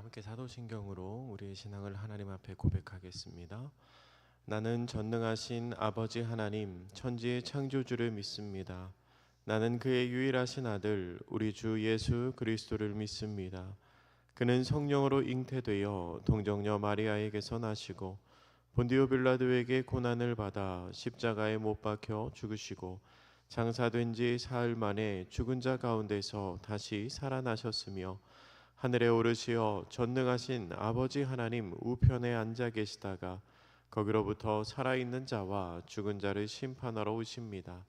함께 사도신경으로 우리의 신앙을 하나님 앞에 고백하겠습니다. 나는 전능하신 아버지 하나님 천지의 창조주를 믿습니다. 나는 그의 유일하신 아들 우리 주 예수 그리스도를 믿습니다. 그는 성령으로 잉태되어 동정녀 마리아에게서 나시고 본디오 빌라도에게 고난을 받아 십자가에 못 박혀 죽으시고 장사된 지 사흘 만에 죽은 자 가운데서 다시 살아나셨으며 하늘에 오르시어 전능하신 아버지 하나님 우편에 앉아 계시다가 거기로부터 살아있는 자와 죽은 자를 심판하러 오십니다.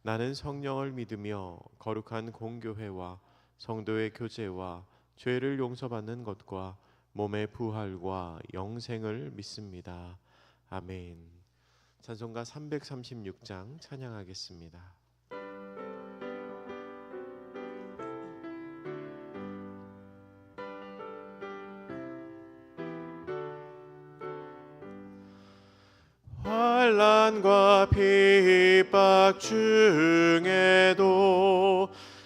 나는 성령을 믿으며 거룩한 공교회와 성도의 교제와 죄를 용서받는 것과 몸의 부활과 영생을 믿습니다. 아멘. 찬송가 336장 찬양하겠습니다. 환난과 핍박 중에도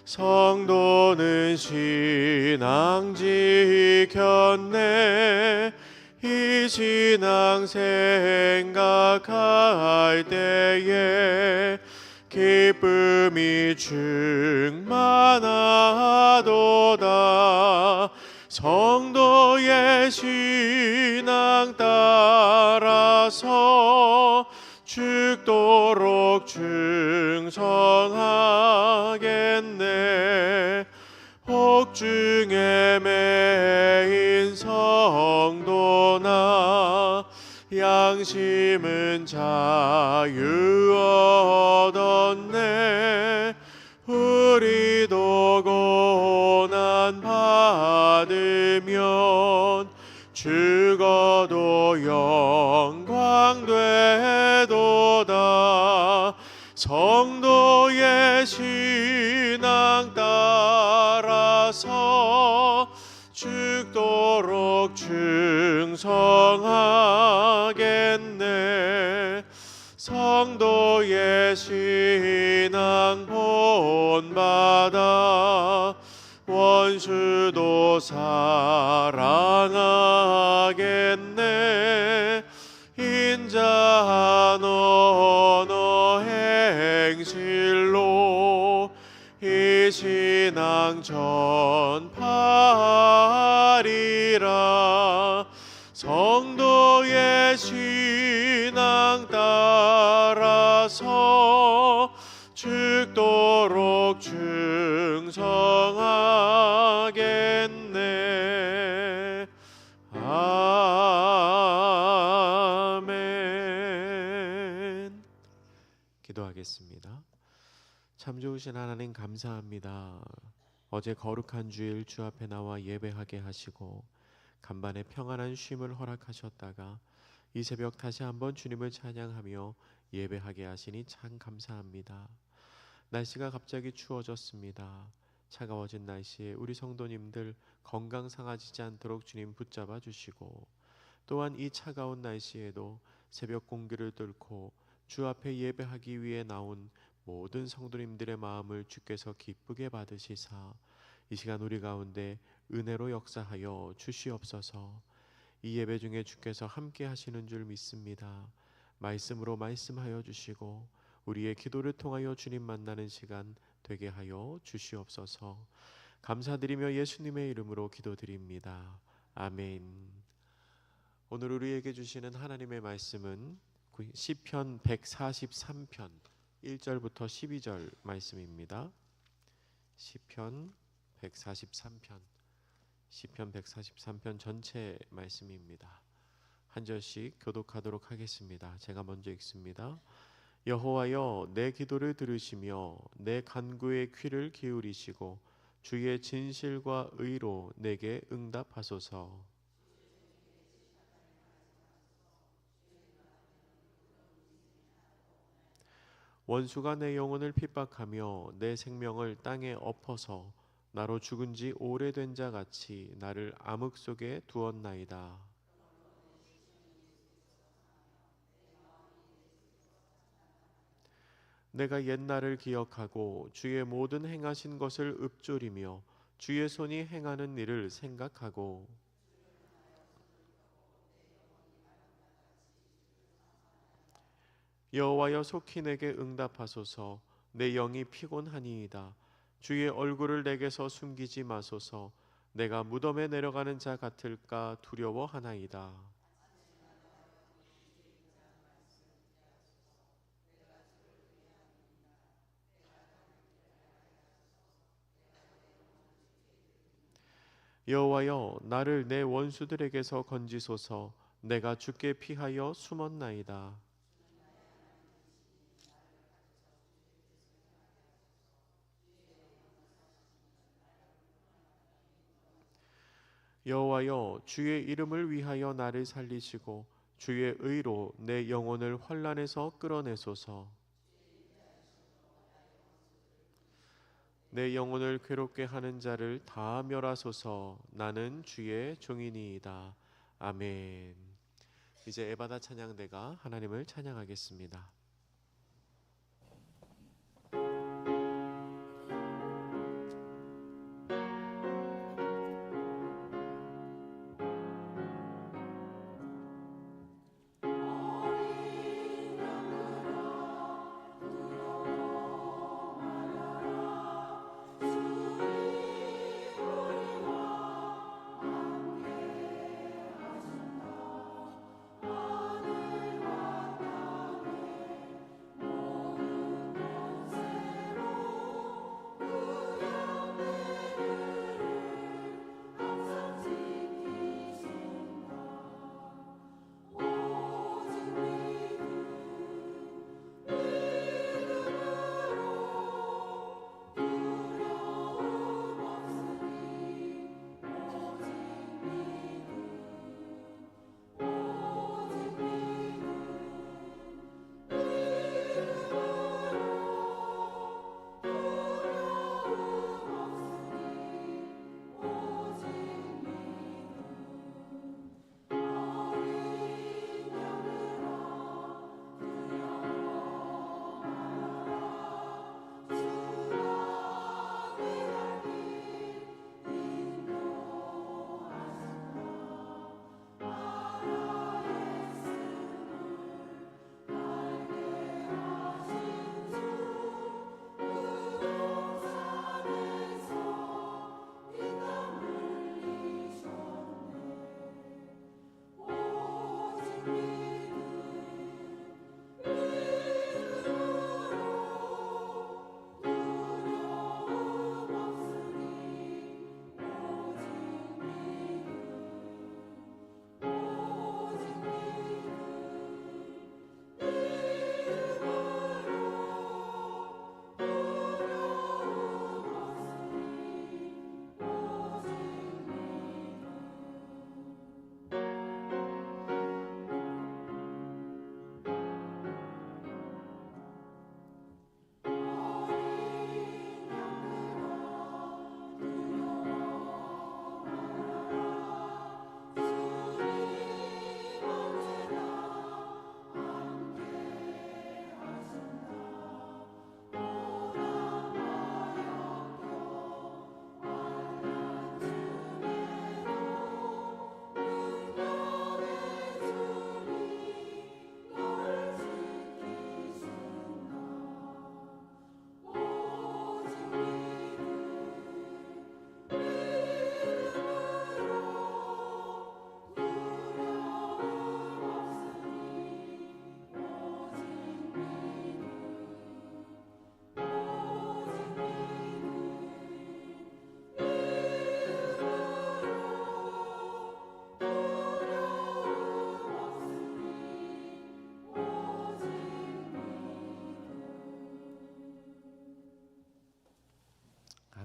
성도는 신앙 지켰네. 이 신앙 생각할 때에 기쁨이 충만하도다. 성도의 신앙 따라서 죽도록 충성하겠네. 혹중에 매인 성도나 양심은 자유 얻었네. 우리도 고난 받으면 죽어도 영광 되도다. 성도의 신앙 따라서 죽도록 충성하겠네. 성도의 신앙 본받아 원수도 사랑하겠네. 인자한 언어 행실로 이 신앙 전파하리라. 성도의 신앙 따라서 죽도록 충성하겠네. 아멘. 기도하겠습니다. 참 좋으신 하나님 감사합니다. 어제 거룩한 주일 주 앞에 나와 예배하게 하시고 간만에 평안한 쉼을 허락하셨다가 이 새벽 다시 한번 주님을 찬양하며 예배하게 하시니 참 감사합니다. 날씨가 갑자기 추워졌습니다. 차가워진 날씨에 우리 성도님들 건강 상하지 않도록 주님 붙잡아 주시고, 또한 이 차가운 날씨에도 새벽 공기를 뚫고 주 앞에 예배하기 위해 나온 모든 성도님들의 마음을 주께서 기쁘게 받으시사 이 시간 우리 가운데 은혜로 역사하여 주시옵소서. 이 예배 중에 주께서 함께 하시는 줄 믿습니다. 말씀으로 말씀하여 주시고 우리의 기도를 통하여 주님 만나는 시간 되게 하여 주시옵소서. 감사드리며 예수님의 이름으로 기도드립니다. 아멘. 오늘 우리에게 주시는 하나님의 말씀은 시편 143편 1절부터 12절 말씀입니다. 시편 143편 전체 말씀입니다. 한 절씩 교독하도록 하겠습니다. 제가 먼저 읽습니다. 여호와여, 내 기도를 들으시며 내 간구의 귀를 기울이시고 주의 진실과 의로 내게 응답하소서. 원수가 내 영혼을 핍박하며 내 생명을 땅에 엎어서 나로 죽은 지 오래된 자 같이 나를 암흑 속에 두었나이다. 내가 옛날을 기억하고 주의 모든 행하신 것을 읊조리며 주의 손이 행하는 일을 생각하고 여호와여 속히 내게 응답하소서. 내 영이 피곤하니이다. 주의 얼굴을 내게서 숨기지 마소서. 내가 무덤에 내려가는 자 같을까 두려워하나이다. 여호와여 나를 내 원수들에게서 건지소서. 내가 주께 피하여 숨었나이다. 여호와여 주의 이름을 위하여 나를 살리시고 주의 의로 내 영혼을 환난에서 끌어내소서. 내 영혼을 괴롭게 하는 자를 다 멸하소서. 나는 주의 종이니이다. 아멘. 이제 에바다 찬양대가 하나님을 찬양하겠습니다.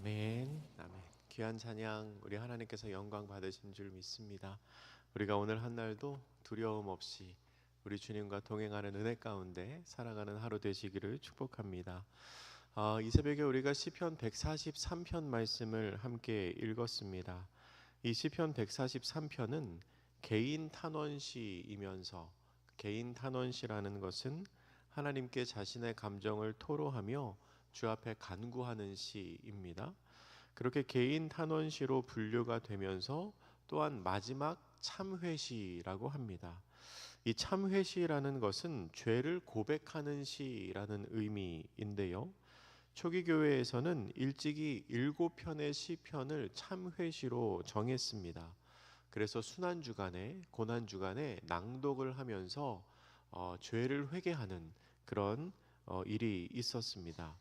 아멘. 아멘. 귀한 찬양 우리 하나님께서 영광 받으신 줄 믿습니다. 우리가 오늘 한 날도 두려움 없이 우리 주님과 동행하는 은혜 가운데 살아가는 하루 되시기를 축복합니다. 이 새벽에 우리가 시편 143편 말씀을 함께 읽었습니다. 이 시편 143편은 개인 탄원시이면서 개인 탄원시라는 것은 하나님께 자신의 감정을 토로하며 주 앞에 간구하는 시입니다. 그렇게 개인 탄원시로 분류가 되면서 또한 마지막 참회시라고 합니다. 이 참회시라는 것은 죄를 고백하는 시라는 의미인데요. 초기 교회에서는 일찍이 7편의 시편을 참회시로 정했습니다. 그래서 순환 주간에, 고난 주간에 낭독을 하면서 죄를 회개하는 그런 일이 있었습니다.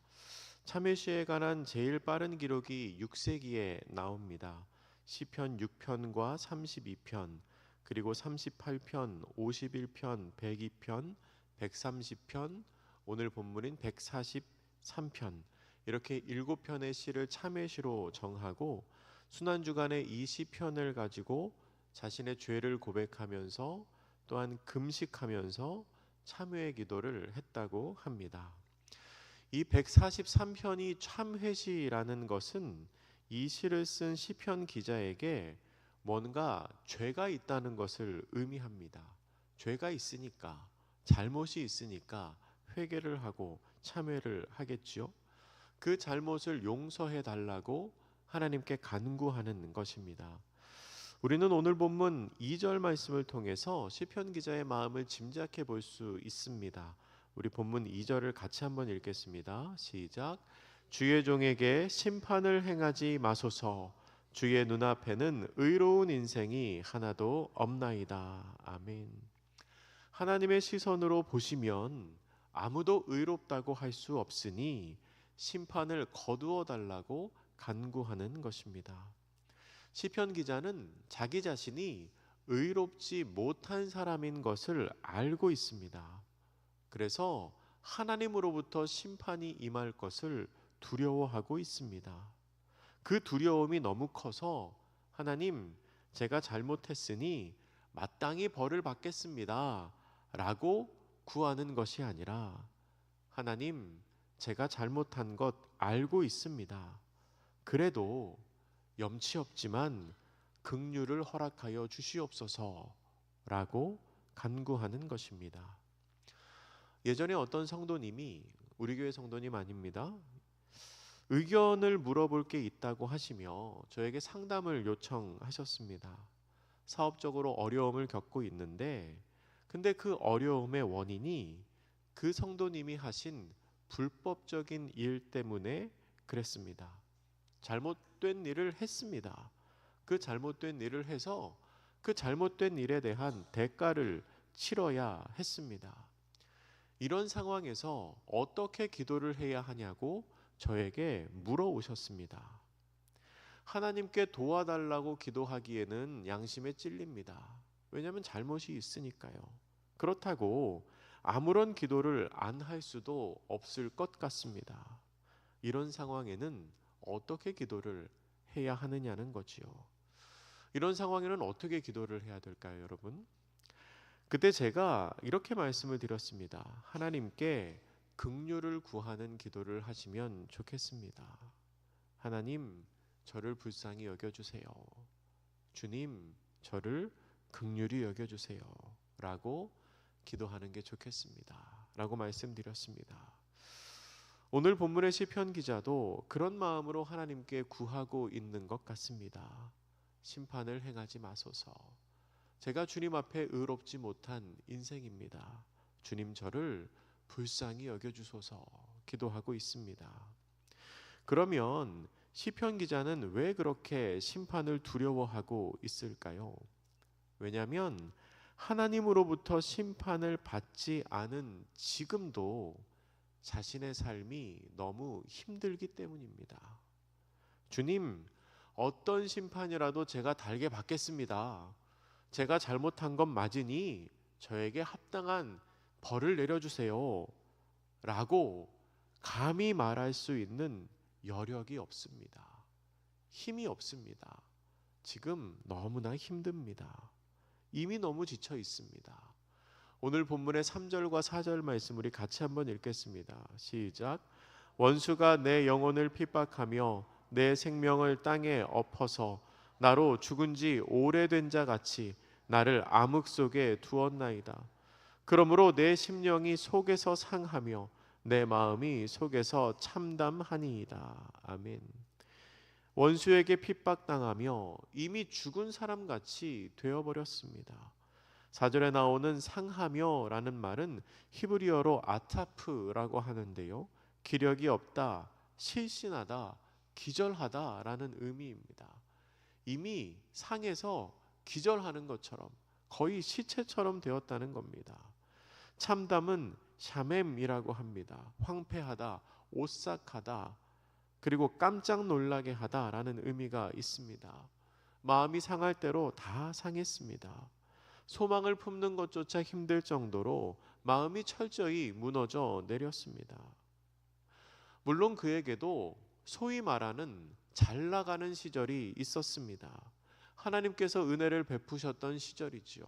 참회시에 관한 제일 빠른 기록이 6세기에 나옵니다. 시편 6편과 32편, 그리고 38편, 51편, 102편, 130편, 오늘 본문인 143편, 이렇게 7편의 시를 참회시로 정하고 순환주간의 이 시편을 가지고 자신의 죄를 고백하면서 또한 금식하면서 참회의 기도를 했다고 합니다. 이 143편이 참회시라는 것은 이 시를 쓴 시편 기자에게 뭔가 죄가 있다는 것을 의미합니다. 죄가 있으니까, 잘못이 있으니까 회개를 하고 참회를 하겠지요. 그 잘못을 용서해 달라고 하나님께 간구하는 것입니다. 우리는 오늘 본문 2절 말씀을 통해서 시편 기자의 마음을 짐작해 볼 수 있습니다. 우리 본문 2절을 같이 한번 읽겠습니다. 시작. 주의 종에게 심판을 행하지 마소서. 주의 눈앞에는 의로운 인생이 하나도 없나이다. 아멘. 하나님의 시선으로 보시면 아무도 의롭다고 할 수 없으니 심판을 거두어 달라고 간구하는 것입니다. 시편 기자는 자기 자신이 의롭지 못한 사람인 것을 알고 있습니다. 그래서 하나님으로부터 심판이 임할 것을 두려워하고 있습니다. 그 두려움이 너무 커서 하나님, 제가 잘못했으니 마땅히 벌을 받겠습니다 라고 구하는 것이 아니라 하나님, 제가 잘못한 것 알고 있습니다. 그래도 염치 없지만 긍휼을 허락하여 주시옵소서 라고 간구하는 것입니다. 예전에 어떤 성도님이, 우리 교회 성도님 아닙니다, 의견을 물어볼 게 있다고 하시며 저에게 상담을 요청하셨습니다. 사업적으로 어려움을 겪고 있는데 근데 그 어려움의 원인이 그 성도님이 하신 불법적인 일 때문에 그랬습니다. 잘못된 일을 했습니다. 그 잘못된 일을 해서 그 잘못된 일에 대한 대가를 치러야 했습니다. 이런 상황에서 어떻게 기도를 해야 하냐고 저에게 물어오셨습니다. 하나님께 도와달라고 기도하기에는 양심에 찔립니다. 왜냐하면 잘못이 있으니까요. 그렇다고 아무런 기도를 안 할 수도 없을 것 같습니다. 이런 상황에는 어떻게 기도를 해야 하느냐는 거지요. 이런 상황에는 어떻게 기도를 해야 될까요, 여러분? 그때 제가 이렇게 말씀을 드렸습니다. 하나님께 긍휼을 구하는 기도를 하시면 좋겠습니다. 하나님, 저를 불쌍히 여겨주세요. 주님, 저를 긍휼히 여겨주세요 라고 기도하는 게 좋겠습니다 라고 말씀드렸습니다. 오늘 본문의 시편 기자도 그런 마음으로 하나님께 구하고 있는 것 같습니다. 심판을 행하지 마소서. 제가 주님 앞에 의롭지 못한 인생입니다. 주님, 저를 불쌍히 여겨주소서 기도하고 있습니다. 그러면 시편 기자는 왜 그렇게 심판을 두려워하고 있을까요? 왜냐하면 하나님으로부터 심판을 받지 않은 지금도 자신의 삶이 너무 힘들기 때문입니다. 주님, 어떤 심판이라도 제가 달게 받겠습니다. 제가 잘못한 건 맞으니 저에게 합당한 벌을 내려주세요 라고 감히 말할 수 있는 여력이 없습니다. 힘이 없습니다. 지금 너무나 힘듭니다. 이미 너무 지쳐 있습니다. 오늘 본문의 3절과 4절 말씀 우리 같이 한번 읽겠습니다. 시작. 원수가 내 영혼을 핍박하며 내 생명을 땅에 엎어서 나로 죽은 지 오래된 자 같이 나를 암흑 속에 두었나이다. 그러므로 내 심령이 속에서 상하며 내 마음이 속에서 참담하니이다. 아멘. 원수에게 핍박당하며 이미 죽은 사람같이 되어버렸습니다. 4절에 나오는 상하며라는 말은 히브리어로 아타프라고 하는데요, 기력이 없다, 실신하다, 기절하다라는 의미입니다. 이미 상해서 기절하는 것처럼 거의 시체처럼 되었다는 겁니다. 참담은 샤멤이라고 합니다. 황폐하다, 오싹하다, 그리고 깜짝 놀라게 하다라는 의미가 있습니다. 마음이 상할 대로 다 상했습니다. 소망을 품는 것조차 힘들 정도로 마음이 철저히 무너져 내렸습니다. 물론 그에게도 소위 말하는 잘 나가는 시절이 있었습니다. 하나님께서 은혜를 베푸셨던 시절이지요.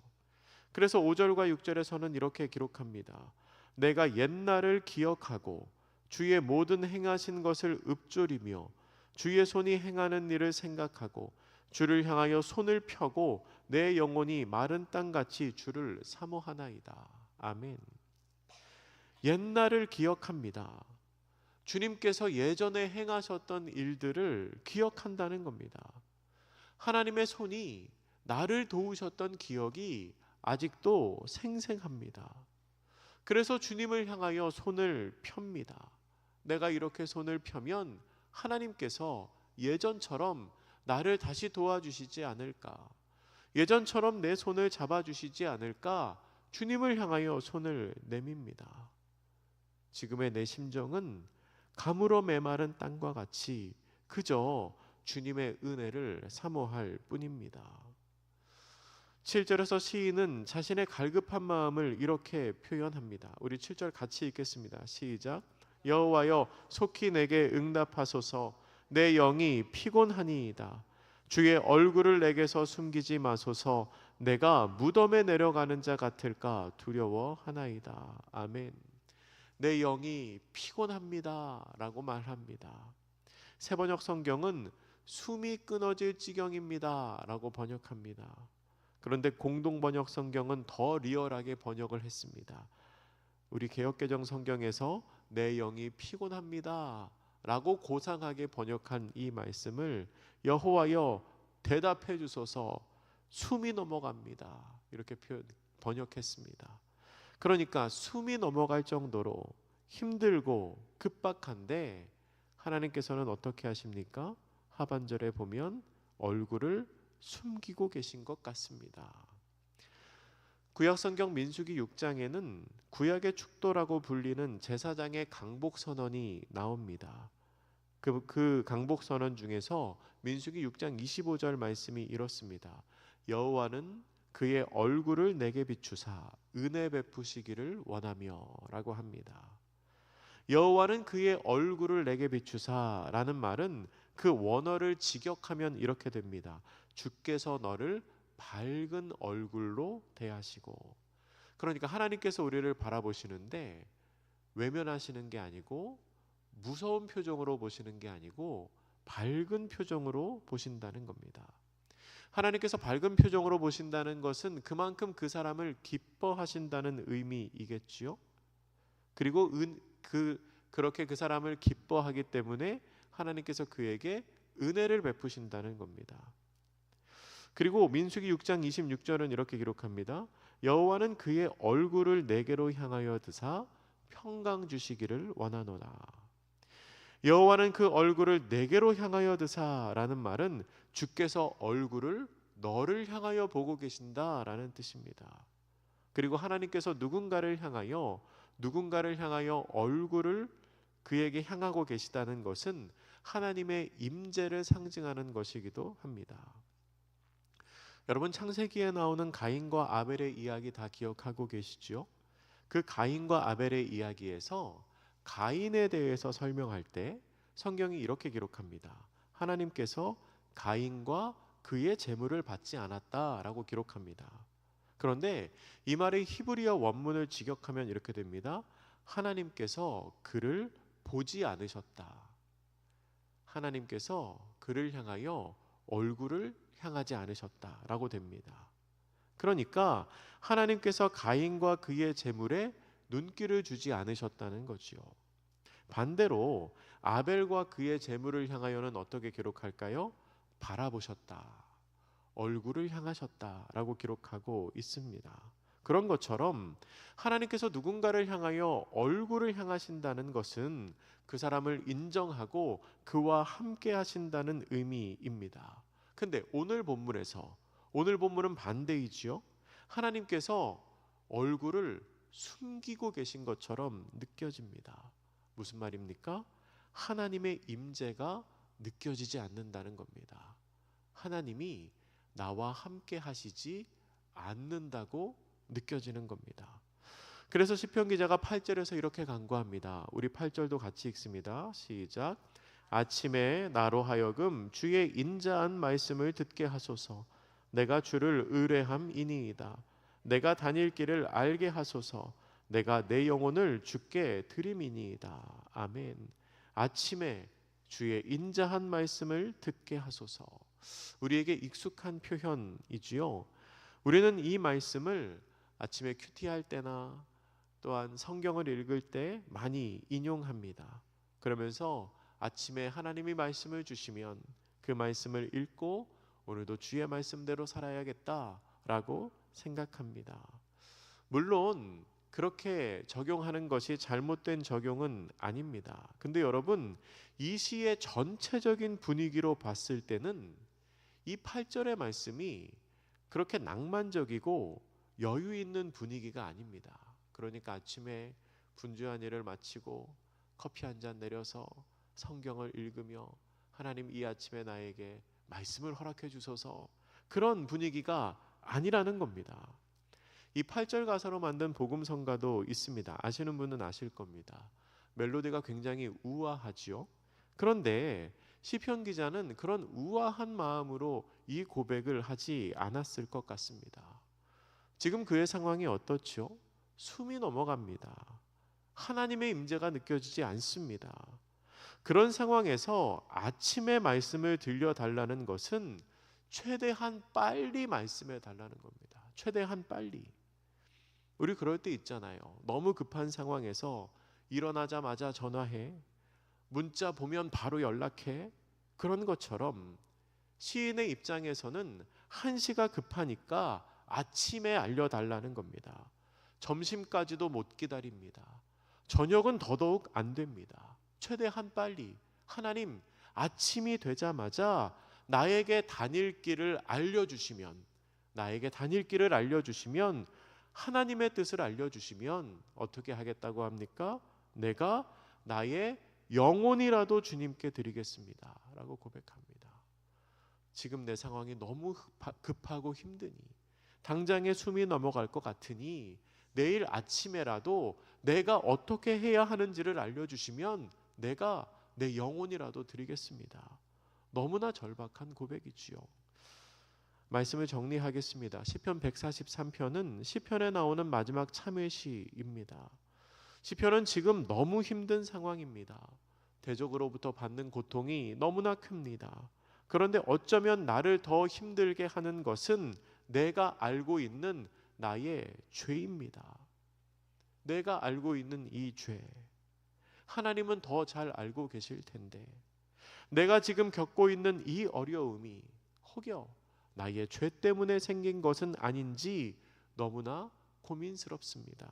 그래서 5절과 6절에서는 이렇게 기록합니다. 내가 옛날을 기억하고 주의 모든 행하신 것을 읊조리며 주의 손이 행하는 일을 생각하고 주를 향하여 손을 펴고 내 영혼이 마른 땅같이 주를 사모하나이다. 아멘. 옛날을 기억합니다. 주님께서 예전에 행하셨던 일들을 기억한다는 겁니다. 하나님의 손이 나를 도우셨던 기억이 아직도 생생합니다. 그래서 주님을 향하여 손을 펴니다. 내가 이렇게 손을 펴면 하나님께서 예전처럼 나를 다시 도와주시지 않을까, 예전처럼 내 손을 잡아주시지 않을까, 주님을 향하여 손을 내밉니다. 지금의 내 심정은 가물어 메마른 땅과 같이 그저 주님의 은혜를 사모할 뿐입니다. 7절에서 시인은 자신의 갈급한 마음을 이렇게 표현합니다. 우리 7절 같이 읽겠습니다. 시작. 여호와여 속히 내게 응답하소서. 내 영이 피곤하니이다. 주의 얼굴을 내게서 숨기지 마소서. 내가 무덤에 내려가는 자 같을까 두려워하나이다. 아멘. 내 영이 피곤합니다 라고 말합니다. 새번역 성경은 숨이 끊어질 지경입니다 라고 번역합니다. 그런데 공동번역 성경은 더 리얼하게 번역을 했습니다. 우리 개역개정 성경에서 내 영이 피곤합니다 라고 고상하게 번역한 이 말씀을 여호와여 대답해 주소서, 숨이 넘어갑니다 이렇게 번역했습니다. 그러니까 숨이 넘어갈 정도로 힘들고 급박한데 하나님께서는 어떻게 하십니까? 하반절에 보면 얼굴을 숨기고 계신 것 같습니다. 구약성경 민수기 6장에는 구약의 축도라고 불리는 제사장의 강복선언이 나옵니다. 그 강복선언 중에서 민수기 6장 25절 말씀이 이렇습니다. 여호와는 그의 얼굴을 내게 비추사 은혜 베푸시기를 원하며 라고 합니다. 여호와는 그의 얼굴을 내게 비추사 라는 말은 그 원어를 직역하면 이렇게 됩니다. 주께서 너를 밝은 얼굴로 대하시고. 그러니까 하나님께서 우리를 바라보시는데 외면하시는 게 아니고 무서운 표정으로 보시는 게 아니고 밝은 표정으로 보신다는 겁니다. 하나님께서 밝은 표정으로 보신다는 것은 그만큼 그 사람을 기뻐하신다는 의미이겠지요. 그리고 그렇게 그 사람을 기뻐하기 때문에 하나님께서 그에게 은혜를 베푸신다는 겁니다. 그리고 민수기 6장 26절은 이렇게 기록합니다. 여호와는 그의 얼굴을 내게로 향하여 드사 평강 주시기를 원하노라. 여호와는 그 얼굴을 내게로 향하여 드사라는 말은 주께서 얼굴을 너를 향하여 보고 계신다라는 뜻입니다. 그리고 하나님께서 누군가를 향하여 얼굴을 그에게 향하고 계시다는 것은 하나님의 임재를 상징하는 것이기도 합니다. 여러분, 창세기에 나오는 가인과 아벨의 이야기 다 기억하고 계시죠? 그 가인과 아벨의 이야기에서 가인에 대해서 설명할 때 성경이 이렇게 기록합니다. 하나님께서 가인과 그의 재물을 받지 않았다라고 기록합니다. 그런데 이 말의 히브리어 원문을 직역하면 이렇게 됩니다. 하나님께서 그를 보지 않으셨다. 하나님께서 그를 향하여 얼굴을 향하지 않으셨다라고 됩니다. 그러니까 하나님께서 가인과 그의 재물에 눈길을 주지 않으셨다는 거지요. 반대로 아벨과 그의 재물을 향하여는 어떻게 기록할까요? 바라보셨다, 얼굴을 향하셨다라고 기록하고 있습니다. 그런 것처럼 하나님께서 누군가를 향하여 얼굴을 향하신다는 것은 그 사람을 인정하고 그와 함께 하신다는 의미입니다. 근데 오늘 본문은 반대이지요. 하나님께서 얼굴을 숨기고 계신 것처럼 느껴집니다. 무슨 말입니까? 하나님의 임재가 느껴지지 않는다는 겁니다. 하나님이 나와 함께 하시지 않는다고 느껴지는 겁니다. 그래서 시편 기자가 8절에서 이렇게 간구합니다. 우리 8절도 같이 읽습니다. 시작. 아침에 나로 하여금 주의 인자한 말씀을 듣게 하소서. 내가 주를 의뢰함이니이다. 내가 다닐 길을 알게 하소서. 내가 내 영혼을 주께 드림이니이다. 아멘. 아침에 주의 인자한 말씀을 듣게 하소서. 우리에게 익숙한 표현이지요. 우리는 이 말씀을 아침에 큐티할 때나 또한 성경을 읽을 때 많이 인용합니다. 그러면서 아침에 하나님이 말씀을 주시면 그 말씀을 읽고 오늘도 주의 말씀대로 살아야겠다라고 생각합니다. 물론 그렇게 적용하는 것이 잘못된 적용은 아닙니다. 근데 여러분, 이 시의 전체적인 분위기로 봤을 때는 이 8절의 말씀이 그렇게 낭만적이고 여유 있는 분위기가 아닙니다. 그러니까 아침에 분주한 일을 마치고 커피 한 잔 내려서 성경을 읽으며 하나님 이 아침에 나에게 말씀을 허락해 주소서, 그런 분위기가 아니라는 겁니다. 이 8절 가사로 만든 복음성가도 있습니다. 아시는 분은 아실 겁니다. 멜로디가 굉장히 우아하지요. 그런데 시편 기자는 그런 우아한 마음으로 이 고백을 하지 않았을 것 같습니다. 지금 그의 상황이 어떻죠? 숨이 넘어갑니다. 하나님의 임재가 느껴지지 않습니다. 그런 상황에서 아침에 말씀을 들려달라는 것은 최대한 빨리 말씀해 달라는 겁니다. 최대한 빨리. 우리 그럴 때 있잖아요. 너무 급한 상황에서 일어나자마자 전화해, 문자 보면 바로 연락해. 그런 것처럼 시인의 입장에서는 한시가 급하니까 아침에 알려달라는 겁니다. 점심까지도 못 기다립니다. 저녁은 더더욱 안 됩니다. 최대한 빨리, 하나님 아침이 되자마자 나에게 다닐 길을 알려주시면, 하나님의 뜻을 알려주시면 어떻게 하겠다고 합니까? 내가 나의 영혼이라도 주님께 드리겠습니다 라고 고백합니다. 지금 내 상황이 너무 급하고 힘드니, 당장에 숨이 넘어갈 것 같으니 내일 아침에라도 내가 어떻게 해야 하는지를 알려주시면 내가 내 영혼이라도 드리겠습니다. 너무나 절박한 고백이지요. 말씀을 정리하겠습니다. 시편 143편은 시편에 나오는 마지막 참회 시입니다. 시편은 지금 너무 힘든 상황입니다. 대적으로부터 받는 고통이 너무나 큽니다. 그런데 어쩌면 나를 더 힘들게 하는 것은 내가 알고 있는 나의 죄입니다. 내가 알고 있는 이 죄, 하나님은 더 잘 알고 계실 텐데, 내가 지금 겪고 있는 이 어려움이 혹여 나의 죄 때문에 생긴 것은 아닌지 너무나 고민스럽습니다.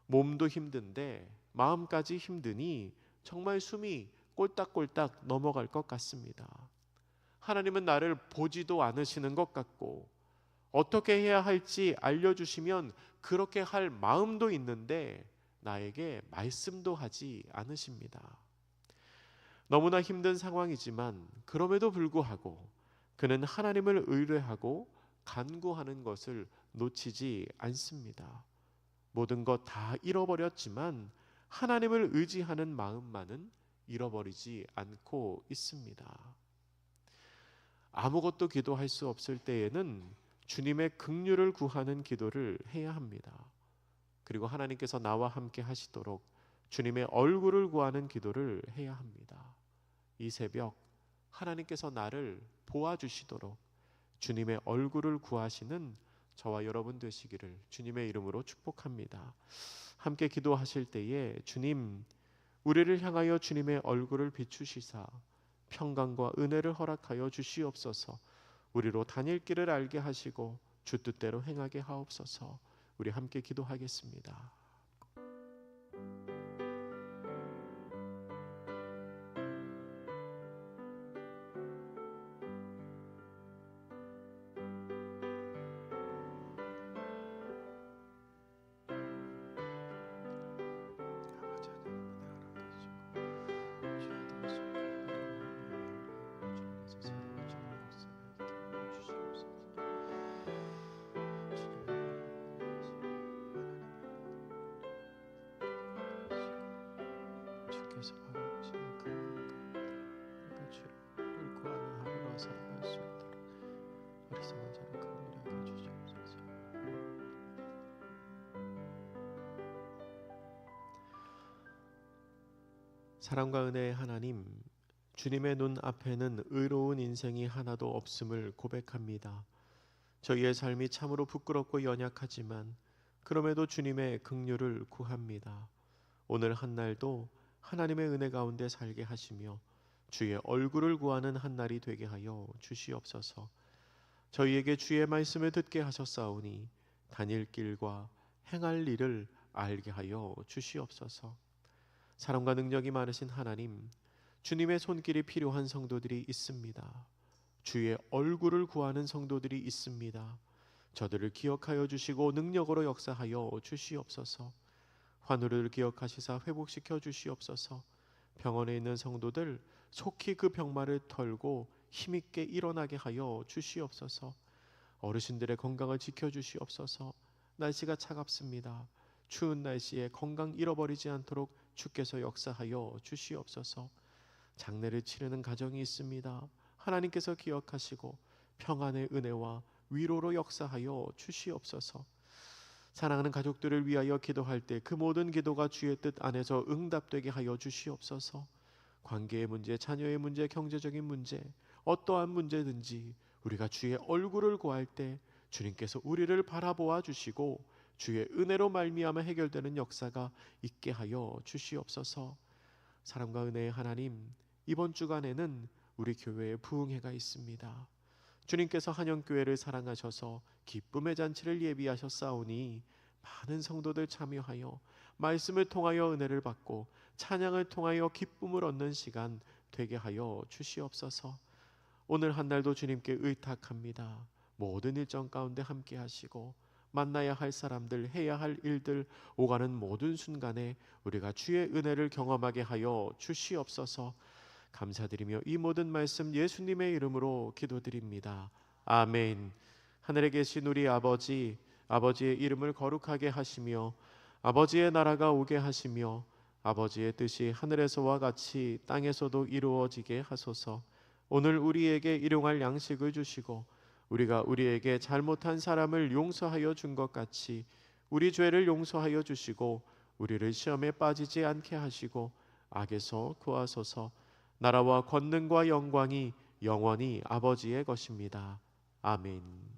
몸도 힘든데 마음까지 힘드니 정말 숨이 꼴딱꼴딱 넘어갈 것 같습니다. 하나님은 나를 보지도 않으시는 것 같고, 어떻게 해야 할지 알려주시면 그렇게 할 마음도 있는데 나에게 말씀도 하지 않으십니다. 너무나 힘든 상황이지만 그럼에도 불구하고 그는 하나님을 의뢰하고 간구하는 것을 놓치지 않습니다. 모든 것 다 잃어버렸지만 하나님을 의지하는 마음만은 잃어버리지 않고 있습니다. 아무것도 기도할 수 없을 때에는 주님의 긍휼을 구하는 기도를 해야 합니다. 그리고 하나님께서 나와 함께 하시도록 주님의 얼굴을 구하는 기도를 해야 합니다. 이 새벽 하나님께서 나를 보아주시도록 주님의 얼굴을 구하시는 저와 여러분 되시기를 주님의 이름으로 축복합니다. 함께 기도하실 때에 주님, 우리를 향하여 주님의 얼굴을 비추시사 평강과 은혜를 허락하여 주시옵소서. 우리로 다닐 길을 알게 하시고 주 뜻대로 행하게 하옵소서. 우리 함께 기도하겠습니다. 주께서 바라보시는 그 우리가 주를 구하는 하루가 살아갈 수 있도록 어리석은 자를 긍휼히 여겨 주시옵소서. 사랑과 은혜의 하나님, 주님의 눈 앞에는 의로운 인생이 하나도 없음을 고백합니다. 저희의 삶이 참으로 부끄럽고 연약하지만 그럼에도 주님의 긍휼을 구합니다. 오늘 한날도 하나님의 은혜 가운데 살게 하시며 주의 얼굴을 구하는 한날이 되게 하여 주시옵소서. 저희에게 주의 말씀을 듣게 하셨사오니 다닐 길과 행할 일을 알게 하여 주시옵소서. 사랑과 능력이 많으신 하나님, 주님의 손길이 필요한 성도들이 있습니다. 주의 얼굴을 구하는 성도들이 있습니다. 저들을 기억하여 주시고 능력으로 역사하여 주시옵소서. 환우를 기억하시사 회복시켜 주시옵소서. 병원에 있는 성도들 속히 그 병마를 털고 힘있게 일어나게 하여 주시옵소서. 어르신들의 건강을 지켜 주시옵소서. 날씨가 차갑습니다. 추운 날씨에 건강 잃어버리지 않도록 주께서 역사하여 주시옵소서. 장례를 치르는 가정이 있습니다. 하나님께서 기억하시고 평안의 은혜와 위로로 역사하여 주시옵소서. 사랑하는 가족들을 위하여 기도할 때 그 모든 기도가 주의 뜻 안에서 응답되게 하여 주시옵소서. 관계의 문제, 자녀의 문제, 경제적인 문제, 어떠한 문제든지 우리가 주의 얼굴을 구할 때 주님께서 우리를 바라보아 주시고 주의 은혜로 말미암아 해결되는 역사가 있게 하여 주시옵소서. 사랑과 은혜의 하나님, 이번 주간에는 우리 교회에 부흥회가 있습니다. 주님께서 한영교회를 사랑하셔서 기쁨의 잔치를 예비하셨사오니 많은 성도들 참여하여 말씀을 통하여 은혜를 받고 찬양을 통하여 기쁨을 얻는 시간 되게 하여 주시옵소서. 오늘 한날도 주님께 의탁합니다. 모든 일정 가운데 함께 하시고 만나야 할 사람들, 해야 할 일들, 오가는 모든 순간에 우리가 주의 은혜를 경험하게 하여 주시옵소서. 감사드리며 이 모든 말씀 예수님의 이름으로 기도드립니다. 아멘. 하늘에 계신 우리 아버지, 아버지의 이름을 거룩하게 하시며 아버지의 나라가 오게 하시며 아버지의 뜻이 하늘에서와 같이 땅에서도 이루어지게 하소서. 오늘 우리에게 일용할 양식을 주시고 우리가 우리에게 잘못한 사람을 용서하여 준 것 같이 우리 죄를 용서하여 주시고 우리를 시험에 빠지지 않게 하시고 악에서 구하소서. 나라와 권능과 영광이 영원히 아버지의 것입니다. 아멘.